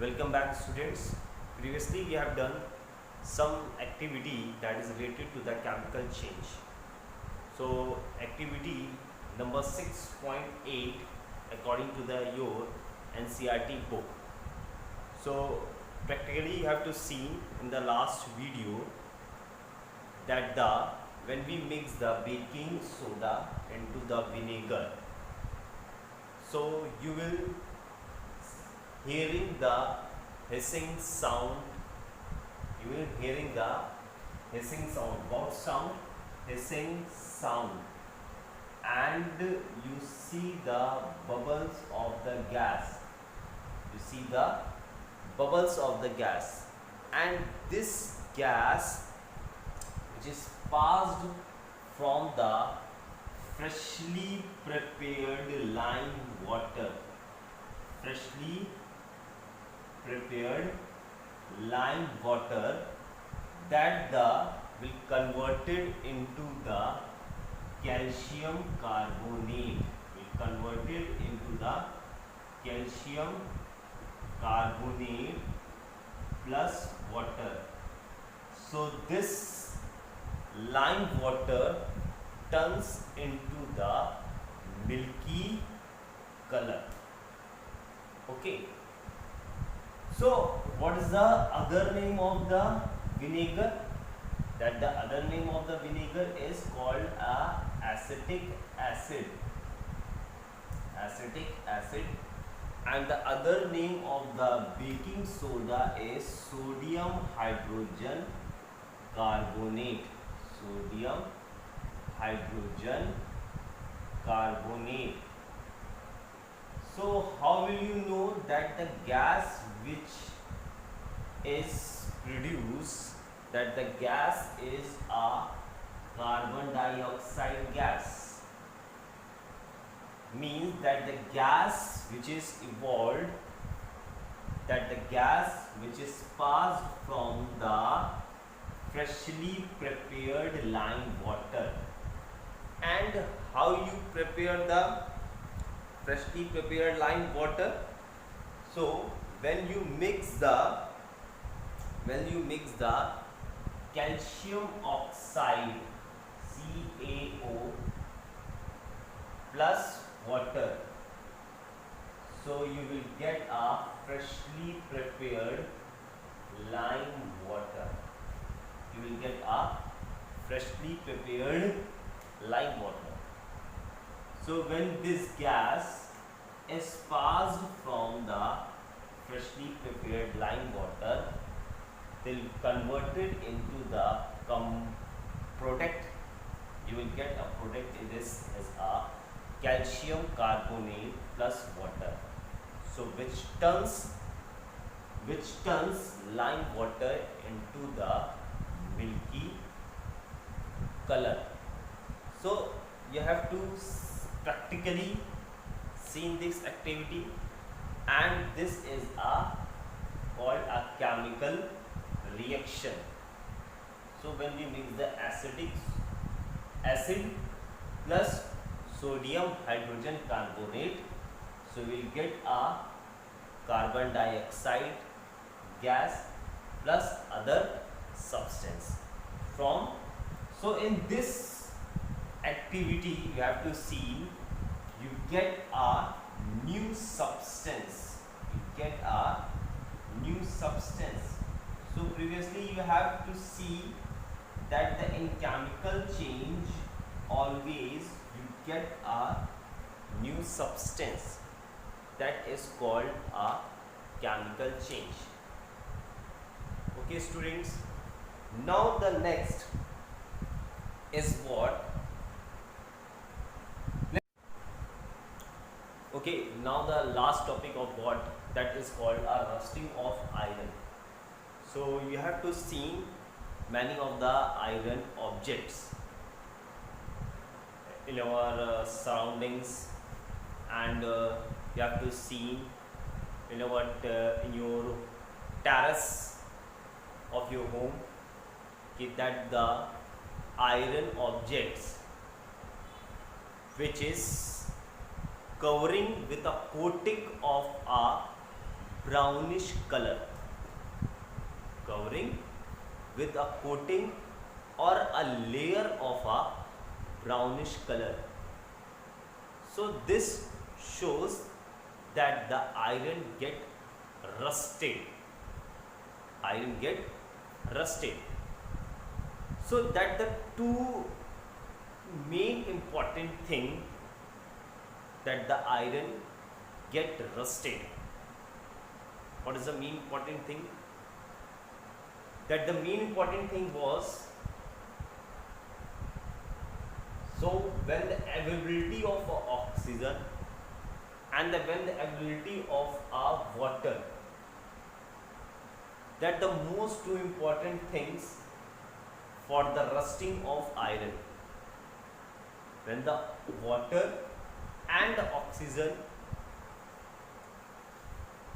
Welcome back, students. Previously we have done some activity that is related to the chemical change. So activity number 6.8 according to the your NCERT book. So practically you have to see in the last video that when we mix the baking soda into the vinegar, so you will hearing the hissing sound. You will hearing the hissing sound. What sound? Hissing sound. And you see the bubbles of the gas. You see the bubbles of the gas, and this gas which is passed from the freshly prepared lime water. Freshly prepared lime water that will converted into the calcium carbonate. Will converted into the calcium carbonate plus water. So this lime water turns into the milky color. Okay. So what is the other name of the vinegar? That the other name of the vinegar is called acetic acid. Acetic acid. And the other name of the baking soda is sodium hydrogen carbonate. Sodium hydrogen carbonate. So how will you know that the gas which is produced, that the gas is a carbon dioxide gas? Means that the gas which is evolved, that the gas which is passed from the freshly prepared lime water. And how you prepare the freshly prepared lime water? So when you mix the calcium oxide CaO plus water, so you will get a freshly prepared lime water. You will get a freshly prepared lime water. So when this gas is passed from the freshly prepared lime water, they will converted into the product. You will get a product. This is a calcium carbonate plus water. So which turns lime water into the milky color. So you have to practically see this activity, and this is called a chemical reaction. So when we mix the acid plus sodium hydrogen carbonate, so we will get a carbon dioxide gas plus other substance from. So in this activity you have to see, you get a new substance. You get a new substance. So previously you have to see that in chemical change always you get a new substance, that is called a chemical change. Okay, students. Now the next is what? Okay, now the last topic of what, that is called a rusting of iron. So you have to see many of the iron objects in our surroundings, and you have to see in your terrace of your home, that the iron objects which is covering with a coating of a brownish color, covering with a coating or a layer of a brownish color. So this shows that the iron get rusted. Iron get rusted. So that the two main important thing that the iron get rusted. What is the main important thing? That the main important thing was, so when the availability of oxygen and when the availability of our water, that the most two important things for the rusting of iron. When the water and the oxygen,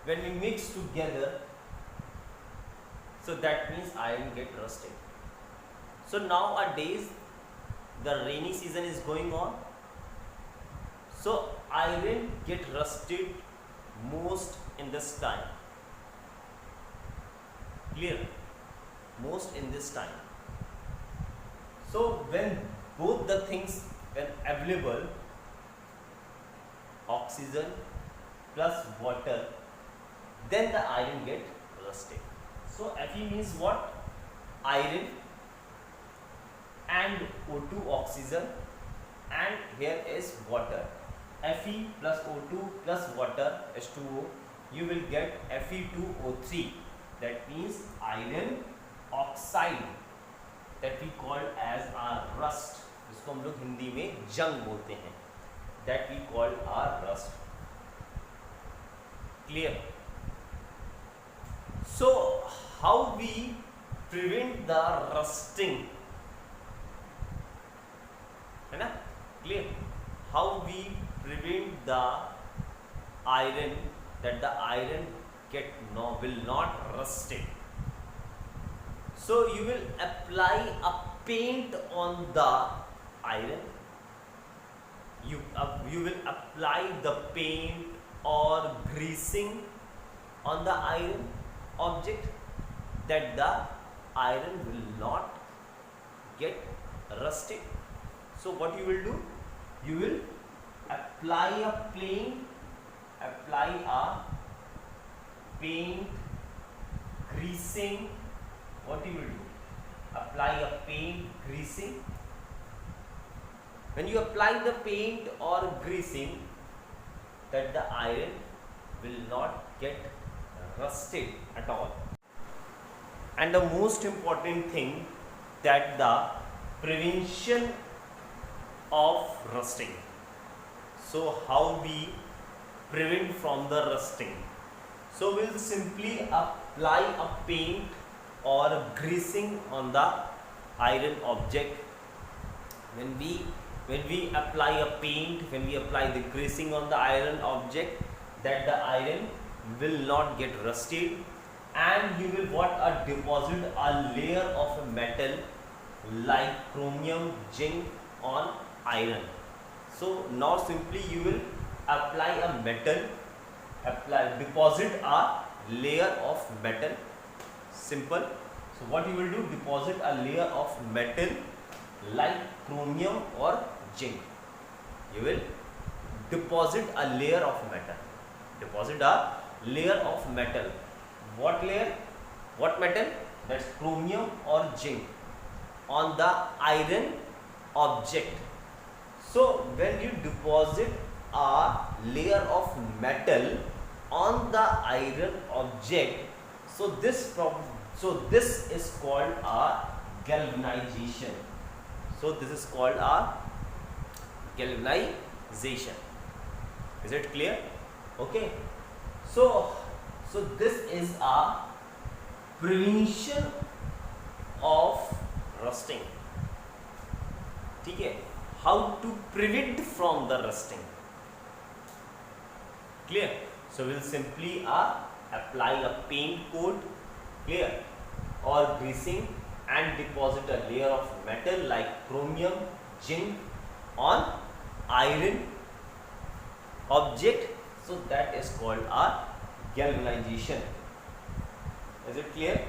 when we mix together, so that means iron get rusted. So nowadays the rainy season is going on, so iron get rusted most in this time. Clear? Most in this time. So when both the things when available, oxygen plus water, then the iron get rusted. So Fe means what? Iron and O2 oxygen, and here is water. Fe plus O2 plus water H2O, you will get Fe2O3. That means iron oxide, that we call as our rust, जिसको हम लोग हिंदी में जंग बोलते हैं, that we call our rust. Clear? So how we prevent the rusting? है ना? Clear? How we prevent the iron, that the iron will not rust it? So you will apply a paint on the iron. You will apply the paint or greasing on the iron object, that the iron will not get rusted. So what you will do? You will apply a paint, greasing. What you will do? Apply a paint, greasing. When you apply the paint or greasing, that the iron will not get rusted at all. And the most important thing, that the prevention of rusting. So how we prevent from the rusting? So we'll simply apply a paint or greasing on the iron object. When we apply a paint, when we apply the greasing on the iron object, that the iron will not get rusted, and you will deposit a layer of a metal like chromium, zinc on iron. So now simply you will apply a metal, deposit a layer of metal. Simple. So what you will do? Deposit a layer of metal like chromium or zinc. You will deposit a layer of metal. Deposit a layer of metal. What layer? What metal? That's chromium or zinc on the iron object. So when you deposit a layer of metal on the iron object, so this is called a galvanization. So this is called a galvanization. Is it clear? Okay. So this is a prevention of rusting. ठीक है? How to prevent from the rusting? Clear? So we'll simply apply a paint coat, clear, or greasing, and deposit a layer of metal like chromium, zinc on iron object. So that is called a galvanization. Is it clear?